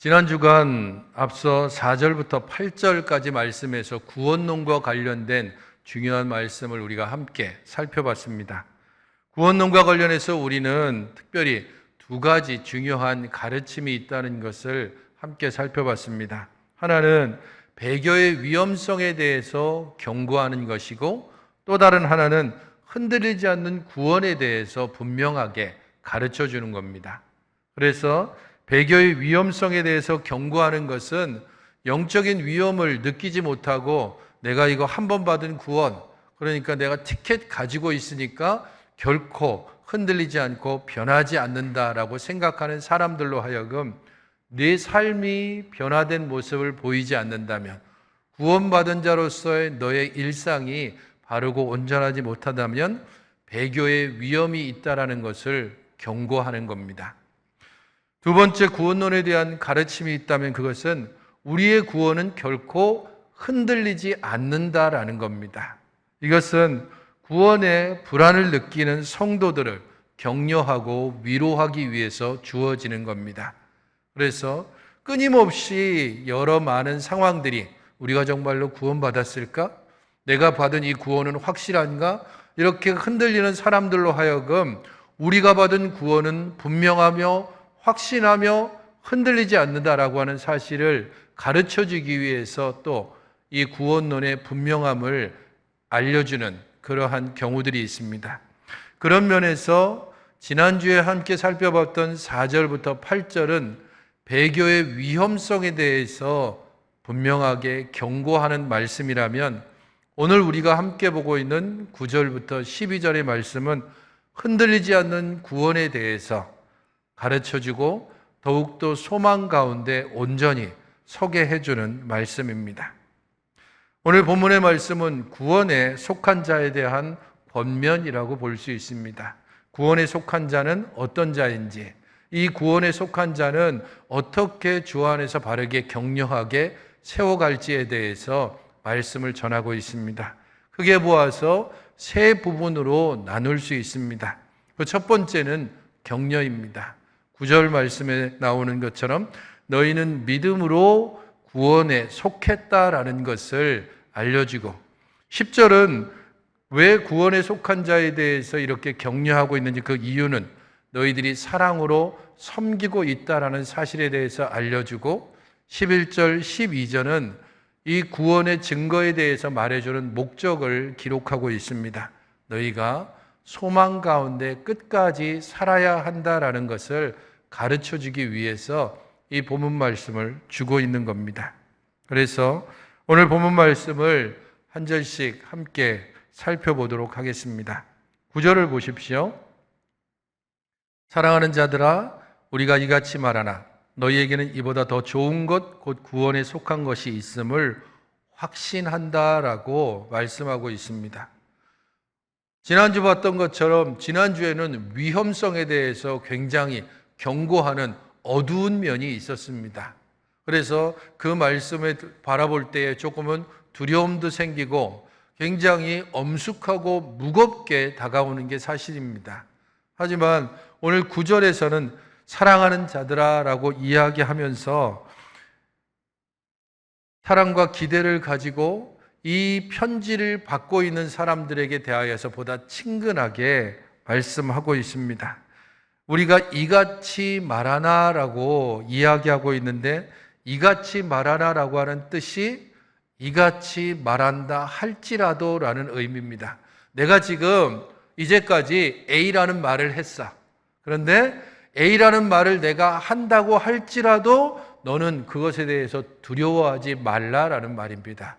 지난 주간 앞서 4절부터 8절까지 말씀에서 구원론과 관련된 중요한 말씀을 우리가 함께 살펴봤습니다. 구원론과 관련해서 우리는 특별히 두 가지 중요한 가르침이 있다는 것을 함께 살펴봤습니다. 하나는 배교의 위험성에 대해서 경고하는 것이고, 또 다른 하나는 흔들리지 않는 구원에 대해서 분명하게 가르쳐 주는 겁니다. 그래서 배교의 위험성에 대해서 경고하는 것은 영적인 위험을 느끼지 못하고 내가 이거 한 번 받은 구원, 그러니까 내가 티켓 가지고 있으니까 결코 흔들리지 않고 변하지 않는다라고 생각하는 사람들로 하여금 내 삶이 변화된 모습을 보이지 않는다면, 구원받은 자로서의 너의 일상이 바르고 온전하지 못하다면 배교의 위험이 있다라는 것을 경고하는 겁니다. 두 번째, 구원론에 대한 가르침이 있다면 그것은 우리의 구원은 결코 흔들리지 않는다라는 겁니다. 이것은 구원의 불안을 느끼는 성도들을 격려하고 위로하기 위해서 주어지는 겁니다. 그래서 끊임없이 여러 많은 상황들이 우리가 정말로 구원받았을까? 내가 받은 이 구원은 확실한가? 이렇게 흔들리는 사람들로 하여금 우리가 받은 구원은 분명하며 확신하며 흔들리지 않는다라고 하는 사실을 가르쳐 주기 위해서 또 이 구원론의 분명함을 알려주는 그러한 경우들이 있습니다. 그런 면에서 지난주에 함께 살펴봤던 4절부터 8절은 배교의 위험성에 대해서 분명하게 경고하는 말씀이라면, 오늘 우리가 함께 보고 있는 9절부터 12절의 말씀은 흔들리지 않는 구원에 대해서 가르쳐주고 더욱더 소망 가운데 온전히 서게 해주는 말씀입니다. 오늘 본문의 말씀은 구원에 속한 자에 대한 권면이라고 볼 수 있습니다. 구원에 속한 자는 어떤 자인지, 이 구원에 속한 자는 어떻게 주 안에서 바르게 격려하게 세워갈지에 대해서 말씀을 전하고 있습니다. 크게 보아서 세 부분으로 나눌 수 있습니다. 그 첫 번째는 격려입니다. 9절 말씀에 나오는 것처럼 너희는 믿음으로 구원에 속했다라는 것을 알려주고, 10절은 왜 구원에 속한 자에 대해서 이렇게 격려하고 있는지 그 이유는 너희들이 사랑으로 섬기고 있다라는 사실에 대해서 알려주고, 11절, 12절은 이 구원의 증거에 대해서 말해주는 목적을 기록하고 있습니다. 너희가 소망 가운데 끝까지 살아야 한다라는 것을 가르쳐 주기 위해서 이 본문 말씀을 주고 있는 겁니다. 그래서 오늘 본문 말씀을 한 절씩 함께 살펴보도록 하겠습니다. 9절을 보십시오. 사랑하는 자들아, 우리가 이같이 말하나 너희에게는 이보다 더 좋은 것, 곧 구원에 속한 것이 있음을 확신한다라고 말씀하고 있습니다. 지난주 봤던 것처럼 지난주에는 위험성에 대해서 굉장히 경고하는 어두운 면이 있었습니다. 그래서 그 말씀을 바라볼 때에 조금은 두려움도 생기고 굉장히 엄숙하고 무겁게 다가오는 게 사실입니다. 하지만 오늘 9절에서는 사랑하는 자들아 라고 이야기하면서 사랑과 기대를 가지고 이 편지를 받고 있는 사람들에게 대하여서 보다 친근하게 말씀하고 있습니다. 우리가 이같이 말하나라고 이야기하고 있는데, 이같이 말하나라고 하는 뜻이 이같이 말한다 할지라도 라는 의미입니다. 내가 지금 이제까지 A라는 말을 했어. 그런데 A라는 말을 내가 한다고 할지라도 너는 그것에 대해서 두려워하지 말라라는 말입니다.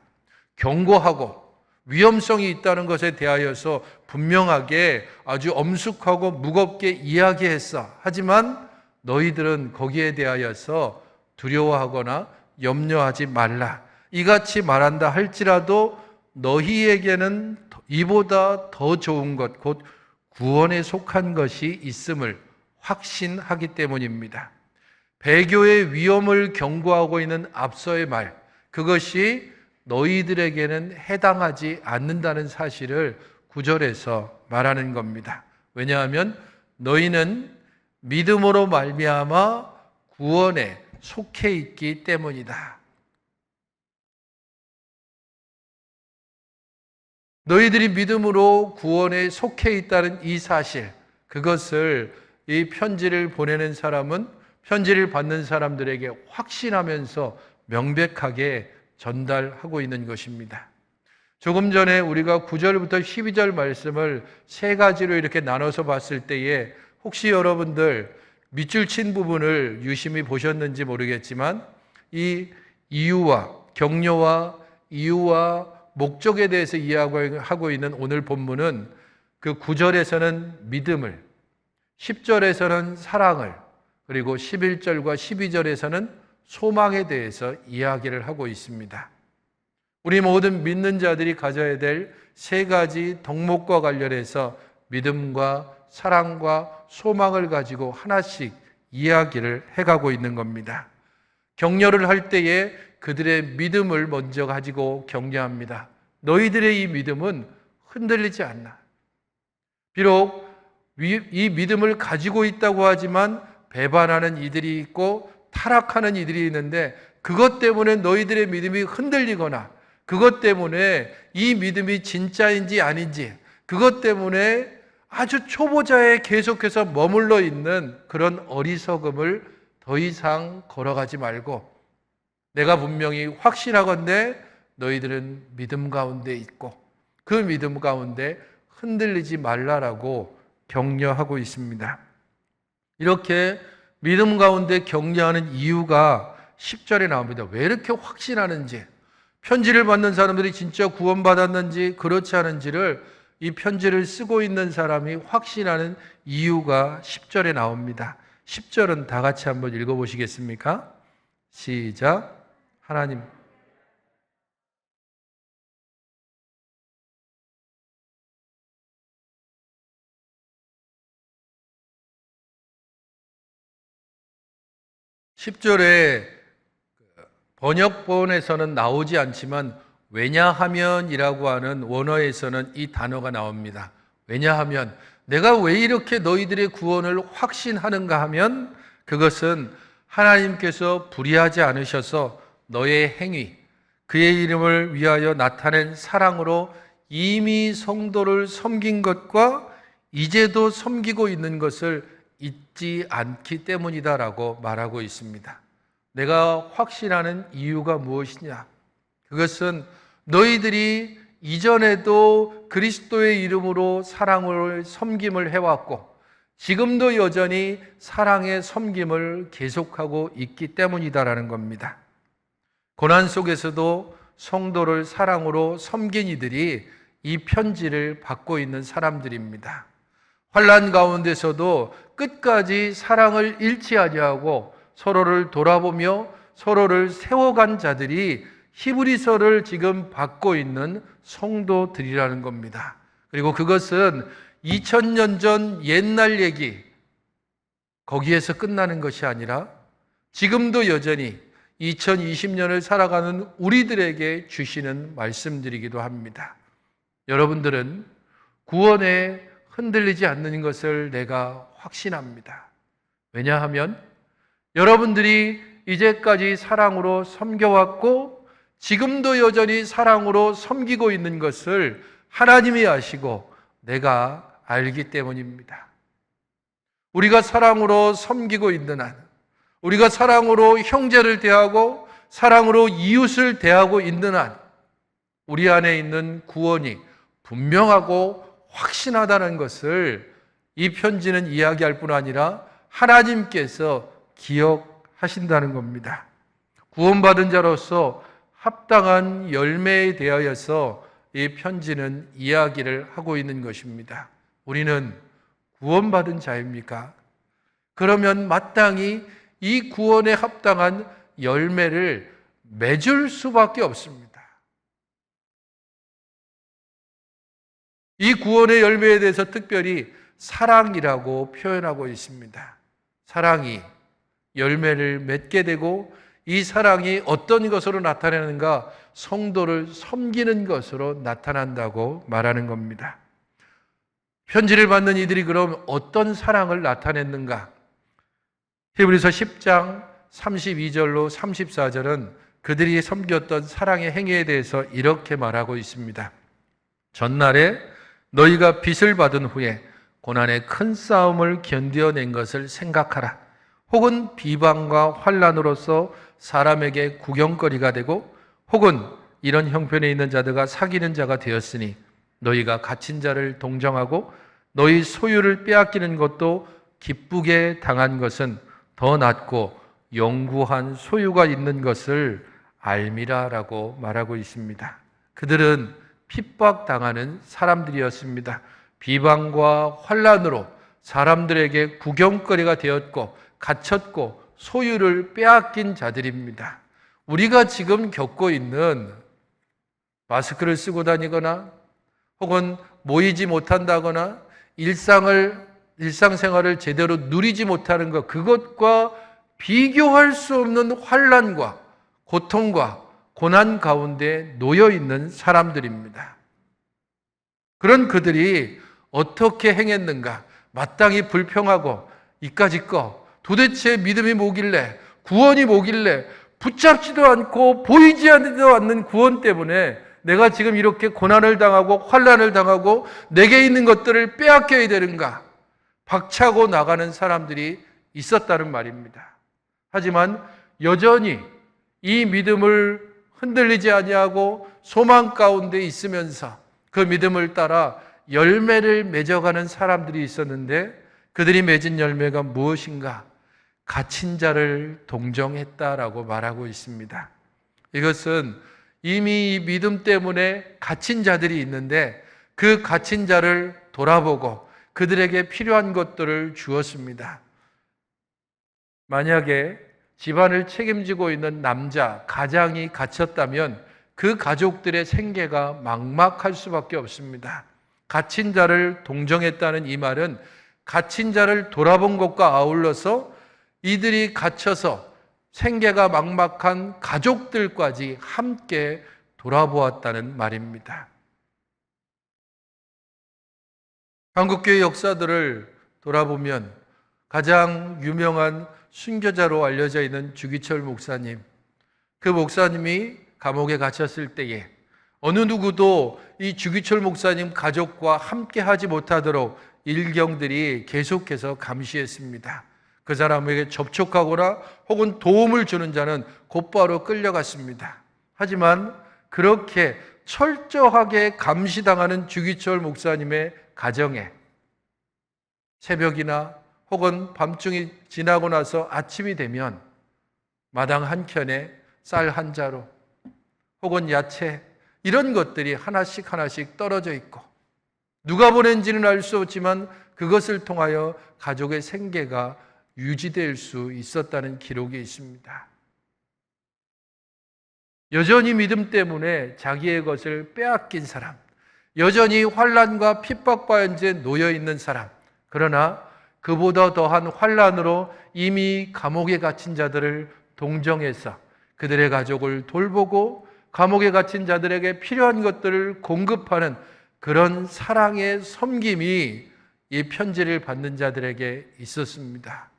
경고하고 위험성이 있다는 것에 대하여서 분명하게 아주 엄숙하고 무겁게 이야기했어. 하지만 너희들은 거기에 대하여서 두려워하거나 염려하지 말라. 이같이 말한다 할지라도 너희에게는 이보다 더 좋은 것, 곧 구원에 속한 것이 있음을 확신하기 때문입니다. 배교의 위험을 경고하고 있는 앞서의 말, 그것이 너희들에게는 해당하지 않는다는 사실을 9절에서 말하는 겁니다. 왜냐하면 너희는 믿음으로 말미암아 구원에 속해 있기 때문이다. 너희들이 믿음으로 구원에 속해 있다는 이 사실, 그것을 이 편지를 보내는 사람은 편지를 받는 사람들에게 확신하면서 명백하게 전달하고 있는 것입니다. 조금 전에 우리가 9절부터 12절 말씀을 세 가지로 이렇게 나눠서 봤을 때에 혹시 여러분들 밑줄 친 부분을 유심히 보셨는지 모르겠지만 이 이유와 격려와 이유와 목적에 대해서 이야기하고 있는 오늘 본문은 그 9절에서는 믿음을, 10절에서는 사랑을, 그리고 11절과 12절에서는 소망에 대해서 이야기를 하고 있습니다. 우리 모든 믿는 자들이 가져야 될 세 가지 덕목과 관련해서 믿음과 사랑과 소망을 가지고 하나씩 이야기를 해가고 있는 겁니다. 격려를 할 때에 그들의 믿음을 먼저 가지고 격려합니다. 너희들의 이 믿음은 흔들리지 않나. 비록 이 믿음을 가지고 있다고 하지만 배반하는 이들이 있고 타락하는 이들이 있는데 그것 때문에 너희들의 믿음이 흔들리거나 그것 때문에 이 믿음이 진짜인지 아닌지 그것 때문에 아주 초보자에 계속해서 머물러 있는 그런 어리석음을 더 이상 걸어가지 말고 내가 분명히 확신하건대 너희들은 믿음 가운데 있고 그 믿음 가운데 흔들리지 말라라고 격려하고 있습니다. 이렇게 믿음 가운데 격려하는 이유가 10절에 나옵니다. 왜 이렇게 확신하는지, 편지를 받는 사람들이 진짜 구원받았는지 그렇지 않은지를 이 편지를 쓰고 있는 사람이 확신하는 이유가 10절에 나옵니다. 10절은 다 같이 한번 읽어보시겠습니까? 시작. 하나님. 10절에 번역본에서는 나오지 않지만 왜냐하면이라고 하는 원어에서는 이 단어가 나옵니다. 왜냐하면 내가 왜 이렇게 너희들의 구원을 확신하는가 하면 그것은 하나님께서 불의하지 않으셔서 너의 행위, 그의 이름을 위하여 나타낸 사랑으로 이미 성도를 섬긴 것과 이제도 섬기고 있는 것을 잊지 않기 때문이다라고 말하고 있습니다. 내가 확신하는 이유가 무엇이냐? 그것은 너희들이 이전에도 그리스도의 이름으로 사랑을 섬김을 해왔고 지금도 여전히 사랑의 섬김을 계속하고 있기 때문이다라는 겁니다. 고난 속에서도 성도를 사랑으로 섬긴 이들이 이 편지를 받고 있는 사람들입니다. 환난 가운데서도 끝까지 사랑을 잃지 아니하고 서로를 돌아보며 서로를 세워간 자들이 히브리서를 지금 받고 있는 성도들이라는 겁니다. 그리고 그것은 2000년 전 옛날 얘기 거기에서 끝나는 것이 아니라 지금도 여전히 2020년을 살아가는 우리들에게 주시는 말씀들이기도 합니다. 여러분들은 구원에 흔들리지 않는 것을 내가 확신합니다. 왜냐하면 여러분들이 이제까지 사랑으로 섬겨왔고 지금도 여전히 사랑으로 섬기고 있는 것을 하나님이 아시고 내가 알기 때문입니다. 우리가 사랑으로 섬기고 있는 한, 우리가 사랑으로 형제를 대하고 사랑으로 이웃을 대하고 있는 한 우리 안에 있는 구원이 분명하고 확신하다는 것을 이 편지는 이야기할 뿐 아니라 하나님께서 기억하신다는 겁니다. 구원받은 자로서 합당한 열매에 대하여서 이 편지는 이야기를 하고 있는 것입니다. 우리는 구원받은 자입니까? 그러면 마땅히 이 구원에 합당한 열매를 맺을 수밖에 없습니다. 이 구원의 열매에 대해서 특별히 사랑이라고 표현하고 있습니다. 사랑이 열매를 맺게 되고 이 사랑이 어떤 것으로 나타나는가? 성도를 섬기는 것으로 나타난다고 말하는 겁니다. 편지를 받는 이들이 그럼 어떤 사랑을 나타냈는가? 히브리서 10장 32절로 34절은 그들이 섬겼던 사랑의 행위에 대해서 이렇게 말하고 있습니다. 전날에 너희가 빚을 받은 후에 고난의 큰 싸움을 견뎌낸 것을 생각하라. 혹은 비방과 환난으로서 사람에게 구경거리가 되고 혹은 이런 형편에 있는 자들과 사귀는 자가 되었으니 너희가 갇힌 자를 동정하고 너희 소유를 빼앗기는 것도 기쁘게 당한 것은 더 낫고 영구한 소유가 있는 것을 알미라라고 말하고 있습니다. 그들은 핍박당하는 사람들이었습니다. 비방과 환난으로 사람들에게 구경거리가 되었고 갇혔고 소유를 빼앗긴 자들입니다. 우리가 지금 겪고 있는 마스크를 쓰고 다니거나 혹은 모이지 못한다거나 일상생활을 제대로 누리지 못하는 것, 그것과 비교할 수 없는 환난과 고통과 고난 가운데 놓여 있는 사람들입니다. 그런 그들이 어떻게 행했는가? 마땅히 불평하고 이까짓 거 도대체 믿음이 뭐길래, 구원이 뭐길래 붙잡지도 않고 보이지도 않는 구원 때문에 내가 지금 이렇게 고난을 당하고 환난을 당하고 내게 있는 것들을 빼앗겨야 되는가? 박차고 나가는 사람들이 있었다는 말입니다. 하지만 여전히 이 믿음을 흔들리지 아니하고 소망 가운데 있으면서 그 믿음을 따라 열매를 맺어가는 사람들이 있었는데 그들이 맺은 열매가 무엇인가? 갇힌 자를 동정했다라고 말하고 있습니다. 이것은 이미 이 믿음 때문에 갇힌 자들이 있는데 그 갇힌 자를 돌아보고 그들에게 필요한 것들을 주었습니다. 만약에 집안을 책임지고 있는 남자, 가장이 갇혔다면 그 가족들의 생계가 막막할 수밖에 없습니다. 갇힌 자를 동정했다는 이 말은 갇힌 자를 돌아본 것과 아울러서 이들이 갇혀서 생계가 막막한 가족들까지 함께 돌아보았다는 말입니다. 한국교회 역사들을 돌아보면 가장 유명한 순교자로 알려져 있는 주기철 목사님, 그 목사님이 감옥에 갇혔을 때에 어느 누구도 이 주기철 목사님 가족과 함께 하지 못하도록 일경들이 계속해서 감시했습니다. 그 사람에게 접촉하거나 혹은 도움을 주는 자는 곧바로 끌려갔습니다. 하지만 그렇게 철저하게 감시당하는 주기철 목사님의 가정에 새벽이나 혹은 밤중이 지나고 나서 아침이 되면 마당 한켠에 쌀 한 자루 혹은 야채 이런 것들이 하나씩 떨어져 있고 누가 보낸지는 알 수 없지만 그것을 통하여 가족의 생계가 유지될 수 있었다는 기록이 있습니다. 여전히 믿음 때문에 자기의 것을 빼앗긴 사람, 여전히 환난과 핍박바연지에 놓여 있는 사람, 그러나 그보다 더한 환난으로 이미 감옥에 갇힌 자들을 동정해서 그들의 가족을 돌보고 감옥에 갇힌 자들에게 필요한 것들을 공급하는 그런 사랑의 섬김이 이 편지를 받는 자들에게 있었습니다.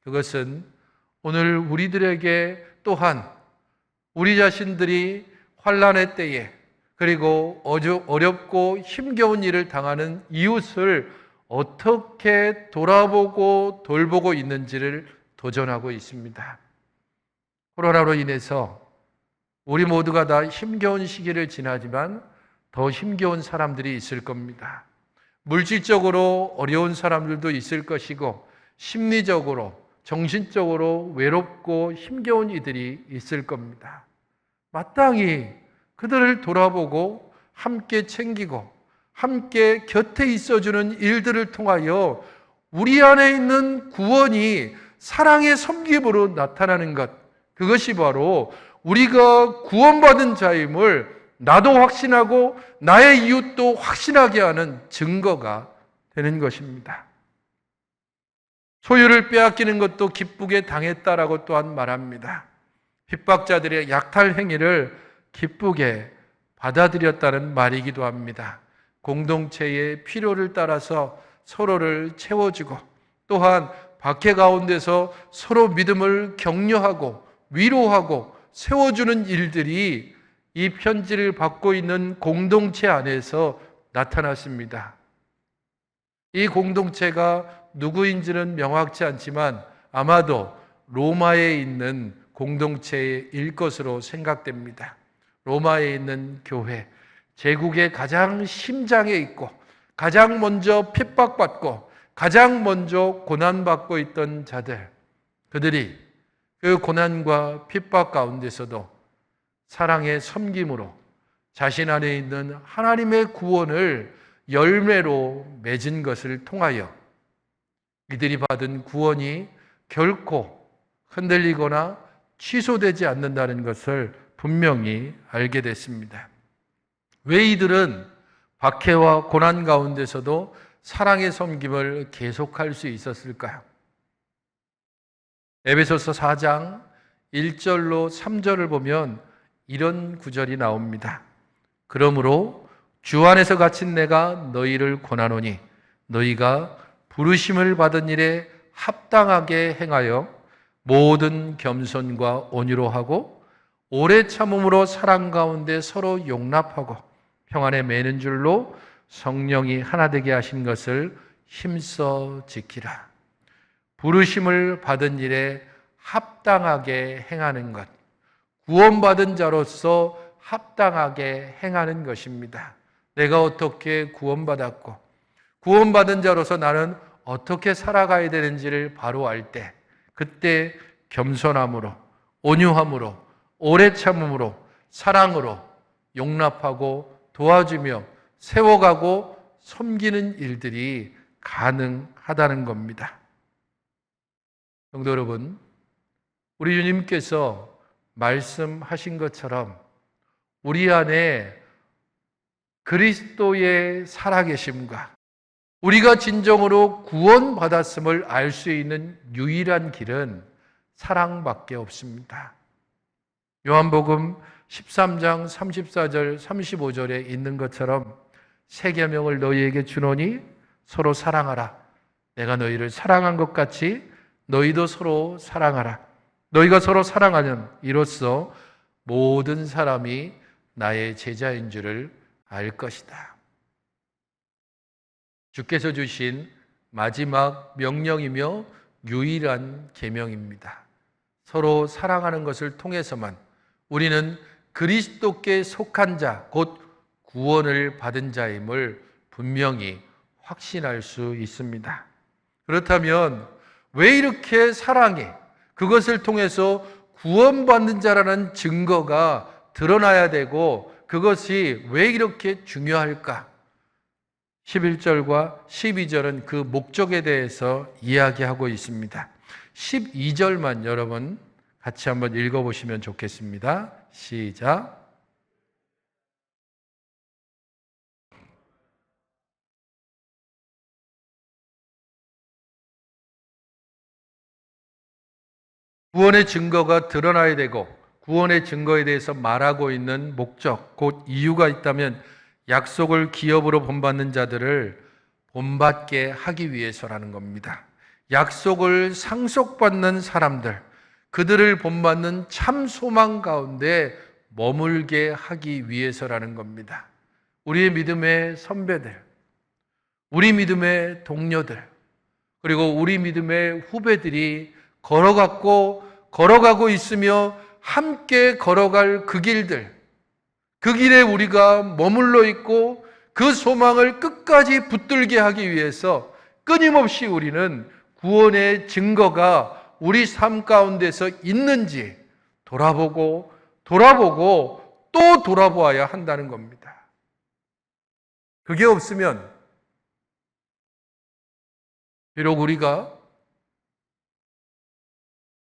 그것은 오늘 우리들에게 또한 우리 자신들이 환난의 때에 그리고 어렵고 힘겨운 일을 당하는 이웃을 어떻게 돌아보고 돌보고 있는지를 도전하고 있습니다. 코로나로 인해서 우리 모두가 다 힘겨운 시기를 지나지만 더 힘겨운 사람들이 있을 겁니다. 물질적으로 어려운 사람들도 있을 것이고 심리적으로, 정신적으로 외롭고 힘겨운 이들이 있을 겁니다. 마땅히 그들을 돌아보고 함께 챙기고 함께 곁에 있어주는 일들을 통하여 우리 안에 있는 구원이 사랑의 섬김으로 나타나는 것, 그것이 바로 우리가 구원받은 자임을 나도 확신하고 나의 이웃도 확신하게 하는 증거가 되는 것입니다. 소유를 빼앗기는 것도 기쁘게 당했다라고 또한 말합니다. 핍박자들의 약탈 행위를 기쁘게 받아들였다는 말이기도 합니다. 공동체의 필요를 따라서 서로를 채워주고 또한 박해 가운데서 서로 믿음을 격려하고 위로하고 세워주는 일들이 이 편지를 받고 있는 공동체 안에서 나타났습니다. 이 공동체가 누구인지는 명확치 않지만 아마도 로마에 있는 공동체일 것으로 생각됩니다. 로마에 있는 교회, 제국의 가장 심장에 있고 가장 먼저 핍박받고 가장 먼저 고난받고 있던 자들, 그들이 그 고난과 핍박 가운데서도 사랑의 섬김으로 자신 안에 있는 하나님의 구원을 열매로 맺은 것을 통하여 이들이 받은 구원이 결코 흔들리거나 취소되지 않는다는 것을 분명히 알게 됐습니다. 왜 이들은 박해와 고난 가운데서도 사랑의 섬김을 계속할 수 있었을까요? 에베소서 4장 1절로 3절을 보면 이런 구절이 나옵니다. 그러므로 주 안에서 갇힌 내가 너희를 권하노니 너희가 부르심을 받은 일에 합당하게 행하여 모든 겸손과 온유로 하고 오래 참음으로 사랑 가운데 서로 용납하고 평안에 매는 줄로 성령이 하나 되게 하신 것을 힘써 지키라. 부르심을 받은 일에 합당하게 행하는 것, 구원받은 자로서 합당하게 행하는 것입니다. 내가 어떻게 구원받았고 구원받은 자로서 나는 어떻게 살아가야 되는지를 바로 알 때, 그때 겸손함으로, 온유함으로, 오래 참음으로, 사랑으로 용납하고 도와주며 세워가고 섬기는 일들이 가능하다는 겁니다. 성도 여러분, 우리 주님께서 말씀하신 것처럼 우리 안에 그리스도의 살아계심과 우리가 진정으로 구원받았음을 알 수 있는 유일한 길은 사랑밖에 없습니다. 요한복음 13장 34절 35절에 있는 것처럼 새 계명을 너희에게 주노니 서로 사랑하라. 내가 너희를 사랑한 것 같이 너희도 서로 사랑하라. 너희가 서로 사랑하면 이로써 모든 사람이 나의 제자인 줄을 알 것이다. 주께서 주신 마지막 명령이며 유일한 계명입니다. 서로 사랑하는 것을 통해서만 우리는 그리스도께 속한 자, 곧 구원을 받은 자임을 분명히 확신할 수 있습니다. 그렇다면 왜 이렇게 사랑이, 그것을 통해서 구원받는 자라는 증거가 드러나야 되고 그것이 왜 이렇게 중요할까? 11절과 12절은 그 목적에 대해서 이야기하고 있습니다. 12절만 여러분 같이 한번 읽어보시면 좋겠습니다. 시작. 구원의 증거가 드러나야 되고 구원의 증거에 대해서 말하고 있는 목적, 곧 이유가 있다면 약속을 기업으로 본받는 자들을 본받게 하기 위해서라는 겁니다. 약속을 상속받는 사람들, 그들을 본받는 참 소망 가운데 머물게 하기 위해서라는 겁니다. 우리의 믿음의 선배들, 우리 믿음의 동료들, 그리고 우리 믿음의 후배들이 걸어가고 있으며 함께 걸어갈 그 길들, 그 길에 우리가 머물러 있고 그 소망을 끝까지 붙들게 하기 위해서 끊임없이 우리는 구원의 증거가 우리 삶 가운데서 있는지 돌아보고 또 돌아보아야 한다는 겁니다. 그게 없으면 비록 우리가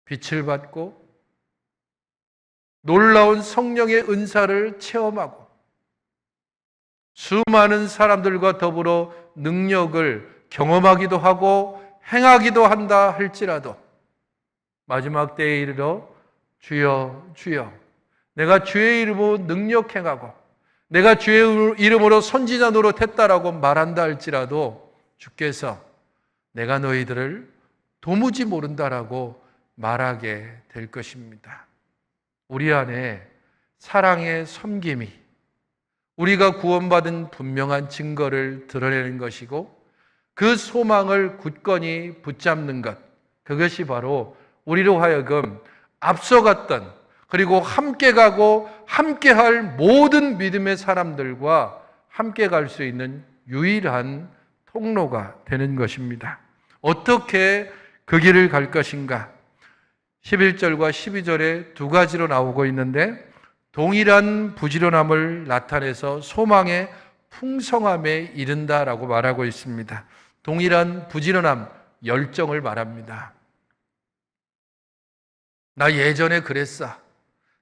빛을 받고 놀라운 성령의 은사를 체험하고 수많은 사람들과 더불어 능력을 경험하기도 하고 행하기도 한다 할지라도 마지막 때에 이르러 주여 주여 내가 주의 이름으로 능력 행하고 내가 주의 이름으로 선지자 노릇했다라고 말한다 할지라도 주께서 내가 너희들을 도무지 모른다라고 말하게 될 것입니다. 우리 안에 사랑의 섬김이 우리가 구원받은 분명한 증거를 드러내는 것이고, 그 소망을 굳건히 붙잡는 것, 그것이 바로 우리로 하여금 앞서갔던, 그리고 함께 가고 함께 할 모든 믿음의 사람들과 함께 갈 수 있는 유일한 통로가 되는 것입니다. 어떻게 그 길을 갈 것인가? 11절과 12절에 두 가지로 나오고 있는데, 동일한 부지런함을 나타내서 소망의 풍성함에 이른다라고 말하고 있습니다. 동일한 부지런함, 열정을 말합니다. 나 예전에 그랬어.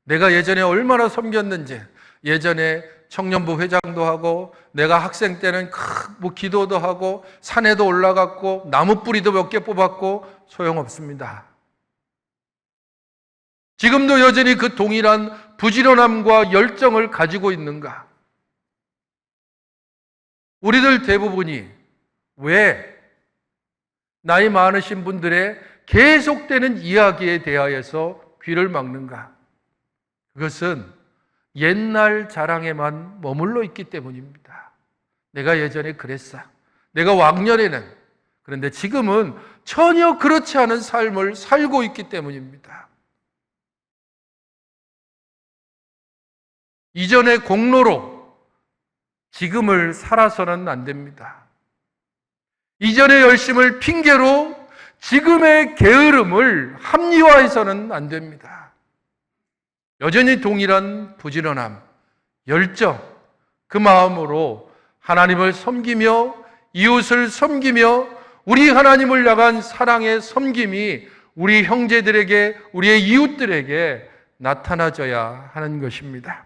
내가 예전에 얼마나 섬겼는지, 예전에 청년부 회장도 하고, 내가 학생 때는 기도도 하고, 산에도 올라갔고, 나무 뿌리도 몇 개 뽑았고, 소용없습니다. 지금도 여전히 그 동일한 부지런함과 열정을 가지고 있는가? 우리들 대부분이 왜 나이 많으신 분들의 계속되는 이야기에 대하여서 귀를 막는가? 그것은 옛날 자랑에만 머물러 있기 때문입니다. 내가 예전에 그랬어. 내가 왕년에는. 그런데 지금은 전혀 그렇지 않은 삶을 살고 있기 때문입니다. 이전의 공로로 지금을 살아서는 안 됩니다. 이전의 열심을 핑계로 지금의 게으름을 합리화해서는 안 됩니다. 여전히 동일한 부지런함, 열정, 그 마음으로 하나님을 섬기며 이웃을 섬기며 우리 하나님을 향한 사랑의 섬김이 우리 형제들에게, 우리의 이웃들에게 나타나져야 하는 것입니다.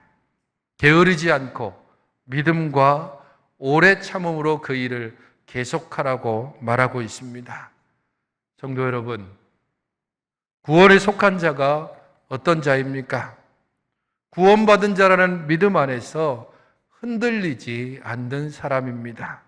게으르지 않고 믿음과 오래 참음으로 그 일을 계속하라고 말하고 있습니다. 성도 여러분, 구원에 속한 자가 어떤 자입니까? 구원받은 자라는 믿음 안에서 흔들리지 않는 사람입니다.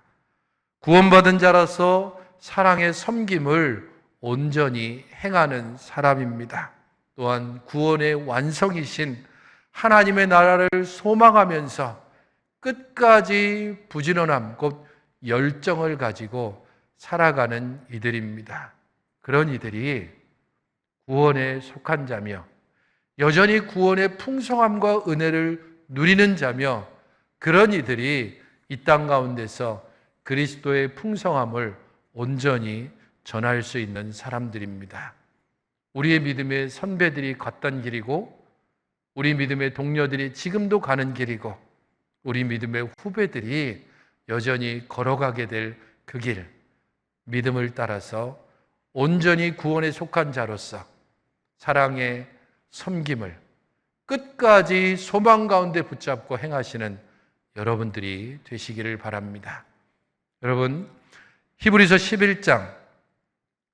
구원받은 자라서 사랑의 섬김을 온전히 행하는 사람입니다. 또한 구원의 완성이신 하나님의 나라를 소망하면서 끝까지 부지런함, 곧 열정을 가지고 살아가는 이들입니다. 그런 이들이 구원에 속한 자며 여전히 구원의 풍성함과 은혜를 누리는 자며, 그런 이들이 이 땅 가운데서 그리스도의 풍성함을 온전히 전할 수 있는 사람들입니다. 우리의 믿음의 선배들이 걷던 길이고, 우리 믿음의 동료들이 지금도 가는 길이고, 우리 믿음의 후배들이 여전히 걸어가게 될 그 길, 믿음을 따라서 온전히 구원에 속한 자로서 사랑의 섬김을 끝까지 소망 가운데 붙잡고 행하시는 여러분들이 되시기를 바랍니다. 여러분, 히브리서 11장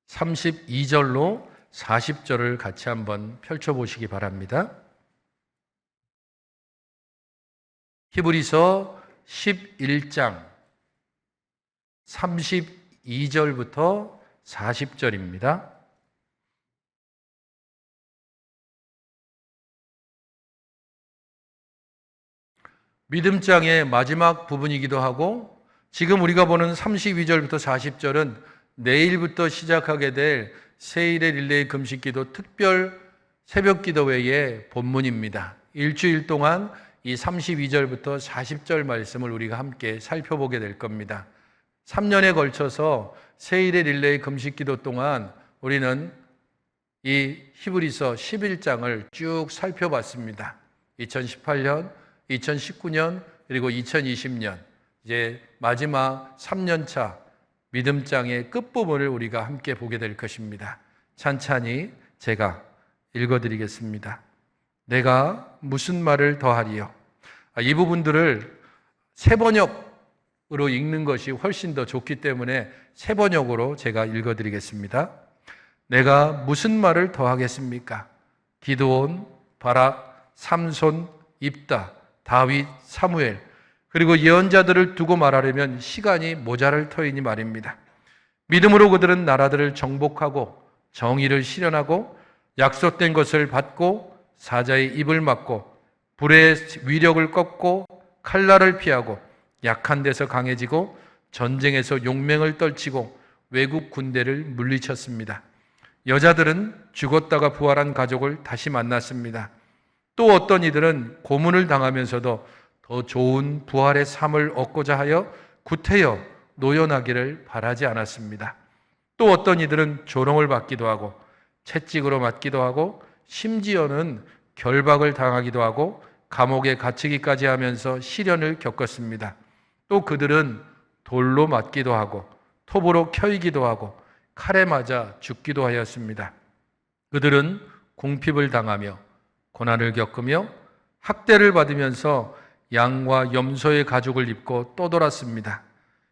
32절로 40절을 같이 한번 펼쳐보시기 바랍니다. 히브리서 11장 32절부터 40절입니다. 믿음장의 마지막 부분이기도 하고, 지금 우리가 보는 32절부터 40절은 내일부터 시작하게 될 세일의 릴레이 금식기도 특별 새벽기도회의 본문입니다. 일주일 동안 이 32절부터 40절 말씀을 우리가 함께 살펴보게 될 겁니다. 3년에 걸쳐서 세일의 릴레이 금식기도 동안 우리는 이 히브리서 11장을 쭉 살펴봤습니다. 2018년, 2019년, 그리고 2020년, 이제 마지막 3년차 믿음장의 끝부분을 우리가 함께 보게 될 것입니다. 찬찬히 제가 읽어드리겠습니다. 내가 무슨 말을 더하리요? 이 부분들을 세번역으로 읽는 것이 훨씬 더 좋기 때문에 세번역으로 제가 읽어드리겠습니다. 내가 무슨 말을 더하겠습니까? 기드온, 바락, 삼손, 입다, 다윗, 사무엘, 그리고 예언자들을 두고 말하려면 시간이 모자랄 터이니 말입니다. 믿음으로 그들은 나라들을 정복하고 정의를 실현하고 약속된 것을 받고 사자의 입을 막고 불의 위력을 꺾고 칼날을 피하고 약한 데서 강해지고 전쟁에서 용맹을 떨치고 외국 군대를 물리쳤습니다. 여자들은 죽었다가 부활한 가족을 다시 만났습니다. 또 어떤 이들은 고문을 당하면서도 더 좋은 부활의 삶을 얻고자 하여 구태여 노연하기를 바라지 않았습니다. 또 어떤 이들은 조롱을 받기도 하고 채찍으로 맞기도 하고 심지어는 결박을 당하기도 하고 감옥에 갇히기까지 하면서 시련을 겪었습니다. 또 그들은 돌로 맞기도 하고 톱으로 켜이기도 하고 칼에 맞아 죽기도 하였습니다. 그들은 궁핍을 당하며 고난을 겪으며 학대를 받으면서 양과 염소의 가죽을 입고 떠돌았습니다.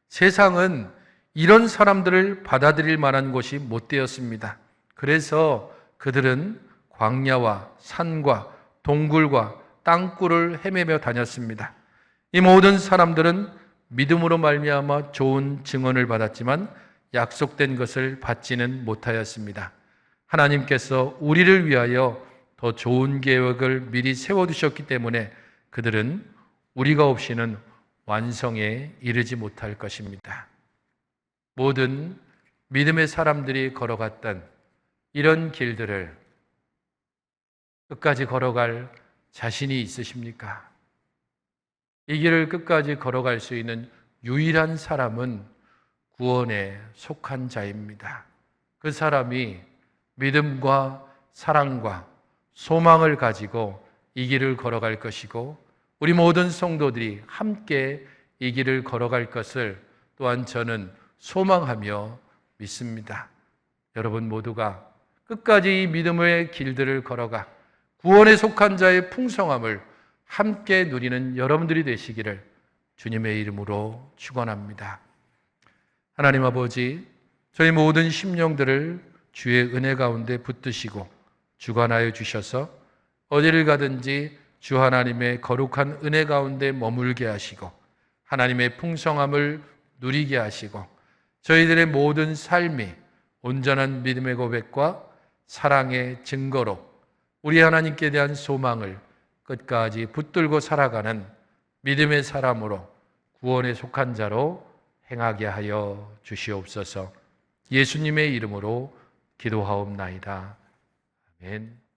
세상은 이런 사람들을 받아들일 만한 곳이 못 되었습니다. 그래서 그들은 광야와 산과 동굴과 땅굴을 헤매며 다녔습니다. 이 모든 사람들은 믿음으로 말미암아 좋은 증언을 받았지만 약속된 것을 받지는 못하였습니다. 하나님께서 우리를 위하여 더 좋은 계획을 미리 세워두셨기 때문에 그들은 우리가 없이는 완성에 이르지 못할 것입니다. 모든 믿음의 사람들이 걸어갔던 이런 길들을 끝까지 걸어갈 자신이 있으십니까? 이 길을 끝까지 걸어갈 수 있는 유일한 사람은 구원에 속한 자입니다. 그 사람이 믿음과 사랑과 소망을 가지고 이 길을 걸어갈 것이고 우리 모든 성도들이 함께 이 길을 걸어갈 것을 또한 저는 소망하며 믿습니다. 여러분 모두가 끝까지 이 믿음의 길들을 걸어가 구원에 속한 자의 풍성함을 함께 누리는 여러분들이 되시기를 주님의 이름으로 축원합니다. 하나님 아버지, 저희 모든 심령들을 주의 은혜 가운데 붙드시고 주관하여 주셔서 어디를 가든지 주 하나님의 거룩한 은혜 가운데 머물게 하시고 하나님의 풍성함을 누리게 하시고 저희들의 모든 삶이 온전한 믿음의 고백과 사랑의 증거로 우리 하나님께 대한 소망을 끝까지 붙들고 살아가는 믿음의 사람으로 구원에 속한 자로 행하게 하여 주시옵소서. 예수님의 이름으로 기도하옵나이다. 아멘.